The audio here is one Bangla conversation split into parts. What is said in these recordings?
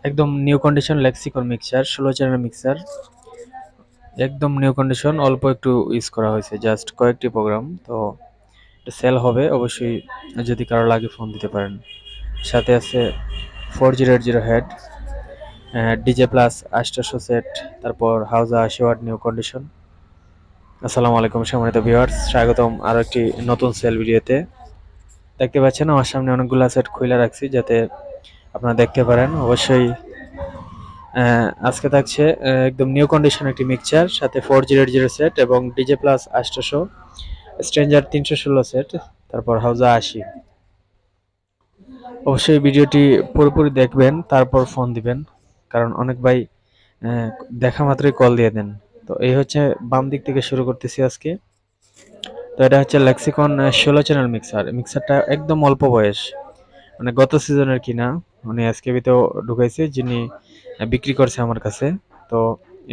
একদম new condition lexicon mixer 16 channel mixer, একদম নিউ কন্ডিশন, অল্প একটু ইউজ করা হয়েছে, জাস্ট কয়েকটি প্রোগ্রাম। তো এটা সেল হবে অবশ্যই, যদি কারো লাগে ফোন দিতে পারেন। সাথে আছে 4080 হেড, ডিজে প্লাস 800 সেট, তারপর হাউজা 80 ওয়াট নিউ কন্ডিশন। আসসালামু আলাইকুম সম্মানিত ভিউয়ার্স, স্বাগতম আরো একটি নতুন সেল ভিডিওতে। দেখতে পাচ্ছেন আমার সামনে অনেকগুলো সেট খুলে রাখছি যাতে আপনারা দেখতে পারেন। অবশ্যই আজকে থাকছে একদম নিউ কন্ডিশন একটি মিক্সচার, সাথে 4080 সেট এবং ডিজে প্লাস 800, স্ট্রেঞ্জার 316 সেট, তারপর হাউজা 80। অবশ্যই ভিডিওটি পুরোপুরি দেখবেন, তারপর ফোন দিবেন, কারণ অনেক ভাই দেখা মাত্রই কল দিয়ে দেন। তো এই হচ্ছে বাম দিক থেকে শুরু করতেছি আজকে। তো এটা হচ্ছে লেক্সিকন 16 চ্যানেল মিক্সার। মিক্সারটা একদম অল্প বয়স, মানে গত সিজনের কিনা, মানে এসকেবিতেও ঢুকাইছে, যিনি বিক্রি করছে আমার কাছে। তো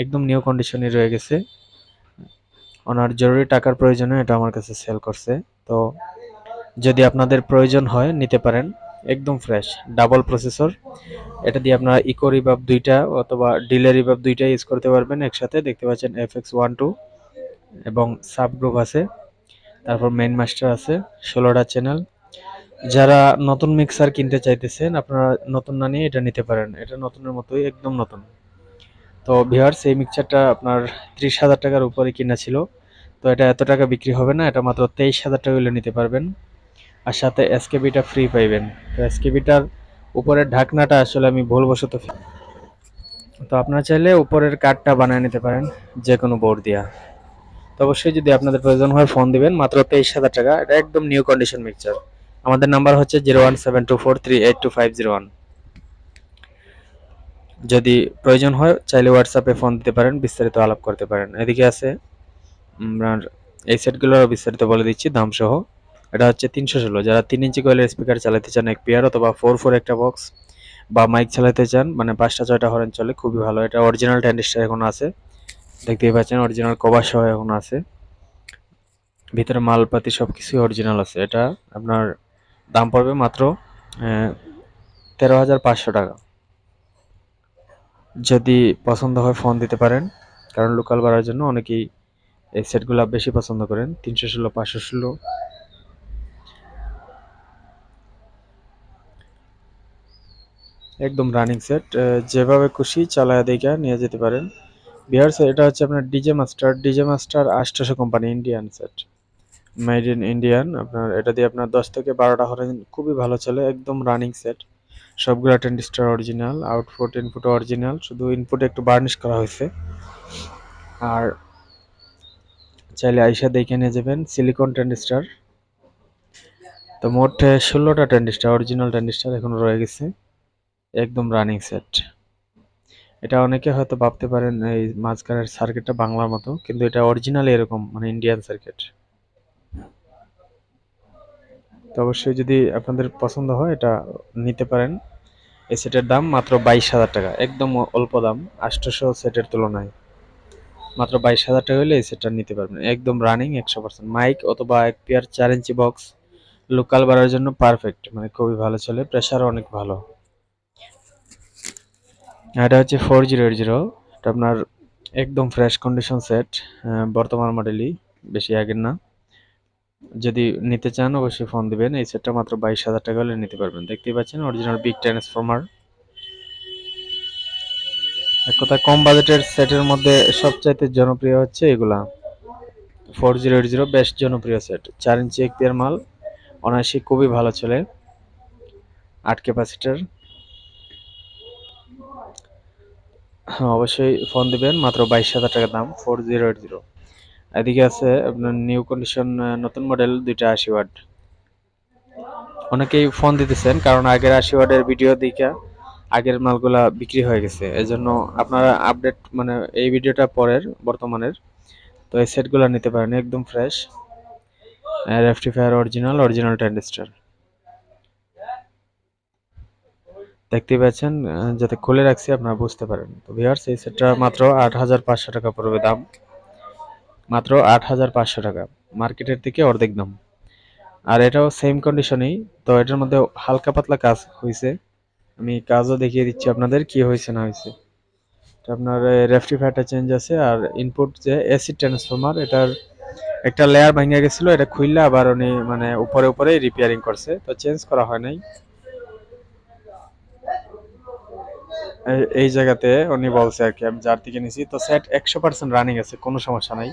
একদম নিউ কন্ডিশনে রয়ে গেছে, ওনার জরুরি টাকার প্রয়োজনে এটা আমার কাছে সেল করছে। তো যদি আপনাদের প্রয়োজন হয় নিতে পারেন, একদম ফ্রেশ ডাবল প্রসেসর। এটা দিয়ে আপনারা ইকো রিভাব দুইটা অথবা ডিলে রিভাব দুইটা ইউজ করতে পারবেন একসাথে। দেখতে পাচ্ছেন FX12 এবং সাব গ্রুপ আছে, তারপর মেইন মাস্টার আছে, 16টা চ্যানেল। যারা নতুন মিক্সার কিনতে চাইতেছেন, আপনারা নতুন না নিয়ে এটা নিতে পারেন, এটা নতুনের মতোই, একদম নতুন। তো ভিউয়ার্স, এই মিক্সারটা আপনার 30,000 টাকার উপরে কিনা ছিল। তো এটা এত টাকা বিক্রি হবে না, এটা মাত্র 23,000 টাকা হলে নিতে পারবেন। আর সাথে এসকেবিটা ফ্রি পাইবেন। তো এসকেবিটার উপরের ঢাকনাটা আসলে আমি ভুলবশত, তো আপনারা চাইলে উপরের কাঠটা বানিয়ে নিতে পারেন যে কোনো বোর্ড দিয়া। তো অবশ্যই যদি আপনাদের প্রয়োজন হয় ফোন দিবেন, মাত্র 23,000 টাকা, এটা একদম নিউ কন্ডিশন মিক্সচার। আমাদের নাম্বার হচ্ছে 0172438251। যদি প্রয়োজন হয় চাইলে হোয়াটসঅ্যাপে ফোন দিতে পারেন, বিস্তারিত আলাপ করতে পারেন। এদিকে আছে আপনার এই সেটগুলোর বিস্তারিত বলে দিচ্ছি দাম সহ। এটা হচ্ছে 316, যারা 3 ইঞ্চি কয়েলের স্পিকার চালাতে চান এক পেয়ার, অথবা 4 একটা বক্স, বা মাইক চালাতে চান, মানে 5টা 6টা হরেন চলে, খুবই ভালো। এটা অরিজিনাল ট্যান্ডিস্টার এখন আছে, দেখতেই পাচ্ছেন অরিজিনাল কভার সহ এখন আছে, ভিতরে মালপাতি সবকিছু অরিজিনাল আছে। এটা আপনার দাম পড়বে মাত্র 13,500 টাকা। যদি পছন্দ হয় ফোন দিতে পারেন, কারণ লোকাল ভাড়ার জন্য অনেকেই এই সেটগুলো বেশি পছন্দ করেন। 316, 516, একদম রানিং সেট, যেভাবে খুশি চালায় দেখা নিয়ে যেতে পারেন। বিহার এটা হচ্ছে আপনার DJ master 800 company, Indian set, made in Indian. আপনার এটা দিয়ে আপনার 10 থেকে 12টা হরেন খুবই ভালো চলে, একদম রানিং সেট। সবগুলো transistor original, output input original, শুধু ইনপুটে একটু বার্নিশ করা হয়েছে। আর চাইলে আইসা দেখে নিয়ে যাবেন, সিলিকন ট্রানজিস্টর। তো মোট 16টা ট্রানজিস্টর, অরিজিনাল ট্রানজিস্টর এখনো রয়ে গেছে, একদম রানিং সেট। এটা অনেকে হয়তো ভাবতে পারেন এই মাঝখানের সার্কিটটা বাংলার মতো, কিন্তু এটা অরিজিনাল এরকম, মানে ইন্ডিয়ান সার্কিট। তো অবশ্যই যদি আপনাদের পছন্দ হয় এটা নিতে পারেন। এই সেটের দাম মাত্র 22,000 টাকা, একদম অল্প দাম 800 সেটের তুলনায়। মাত্র 22,000 টাকা হলে এই সেটটা নিতে পারবেন, একদম রানিং 100%। মাইক অথবা এক পেয়ার 4 ইঞ্চি বক্স লোকাল বাড়ার জন্য পারফেক্ট, মানে খুবই ভালো চলে, প্রেসারও অনেক ভালো। এটা হচ্ছে 4080, এটা আপনার একদম ফ্রেশ কন্ডিশন সেট, বর্তমান মডেলই, বেশি আগের না। যদি নিতে চান অবশ্যই ফোন দিবেন। এই সেটটা মাত্র 22,000 টাকা হলে নিতে পারবেন। দেখতেই পাচ্ছেন অরিজিনাল বিগ ট্রান্সফরমার। এক কথায় কম বাজেটের সেটের মধ্যে সবচাইতে জনপ্রিয় হচ্ছে এগুলা। 4080 বেশ জনপ্রিয় সেট, 4 ইঞ্চি এক পেয়ার মাল, অনায়াসে খুবই ভালো চলে, 8 ক্যাপাসিটার। হ্যাঁ, অবশ্যই ফোন দিবেন, মাত্র 22,000 টাকা দাম 4080। এদিকে আছে আপনার নিউ কন্ডিশন নতুন মডেল 2টা 80 ওয়াট। অনেকেই ফোন দিতেছেন কারণ আগের 80 ওয়াটের ভিডিও দেখা আগের মালগুলা বিক্রি হয়ে গেছে, এজন্য আপনারা আপডেট, মানে এই ভিডিওটা পরের বর্তমানের। তো এই সেটগুলো নিতে পারেন, একদম ফ্রেশ, রেকটিফায়ার অরিজিনাল ট্রানজিস্টর। দেখতেই পাচ্ছেন, যাতে খুলে রাখছি আপনারা বুঝতে পারেন। তো ভিউয়ার্স, এই সেটটা মাত্র 8,500 টাকা পড়বে দাম, মাত্র 8,500 টাকা, মার্কেটের থেকে অর্ধেক দাম। আর এটাও সেম কন্ডিশনেই, তো এটার মধ্যে হালকা পাতলা কাজ হয়েছে, আমি কাজও দেখিয়ে দিচ্ছি আপনাদের কি হয়েছে না হয়েছে। তো আপনার রেকটিফায়ারটা চেঞ্জ আছে, আর ইনপুট যে এসি ট্রান্সফরমার, এটার একটা লেয়ার ভেঙে গেছিল, এটা খুললে আবার উনি মানে উপরে উপরেই রিপেয়ারিং করছে, তো চেঞ্জ করা হয় নাই। এই জায়গাতে উনি বলছে আর কি, আমি যার থেকে নিছি, তো সেট 100% রানিং আছে, কোনো সমস্যা নাই।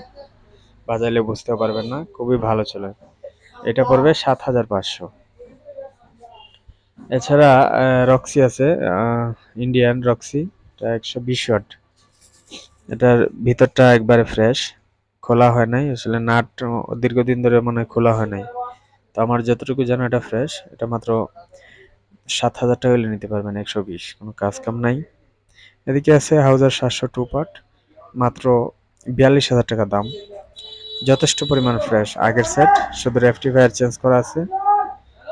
বাজাইলে বুঝতে পারবেন না, খুবই ভালো চলে। এটা পড়বে 7500। এছাড়া রক্সি আছে, ইন্ডিয়ান রক্সি, এটা 120 ওয়াট। এটার ভিতরটা একবারে ফ্রেশ, খোলা হয় নাই আসলে, নাট দীর্ঘদিন ধরে মনে হয় খোলা হয় নাই। তো আমার যতটুকু জানো এটা ফ্রেশ। এটা মাত্র 7000 টাকা হলে নিতে পারবেন, 120, কোনো কাজ কাম নাই। এদিকে আছে হাউজার 700 2 পার্ট, মাত্র 42,000 টাকা দাম। যথেষ্ট পরিমাণ ফ্রেশ, আগের সেট, শুধু রেকটিফায়ার চেঞ্জ করা আছে,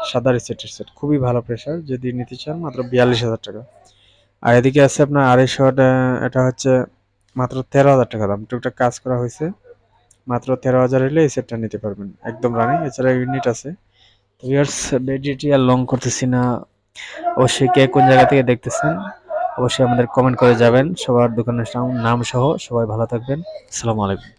সাদা রিসেটের সেট, খুবই ভালো প্রেশার। যদি নিতে চান মাত্র 42,000 টাকা। আর এদিকে আছে আপনার 250 ওয়াট, এটা হচ্ছে মাত্র 13,000 টাকা দাম, টুকটাক কাজ করা হয়েছে। মাত্র 13,000 হলে এই সেটটা নিতে পারবেন, একদম রানিং। এছাড়া ইউনিট আছে। তো ভিউয়ার্স, ভিডিওটি আর লং করতেছি না, অবশ্যই কে কোন জায়গা থেকে দেখতেছেন অবশ্যই আমাদের কমেন্ট করে যাবেন, সবার দোকানের নাম সহ। সবাই ভালো থাকবেন, আসসালামু আলাইকুম।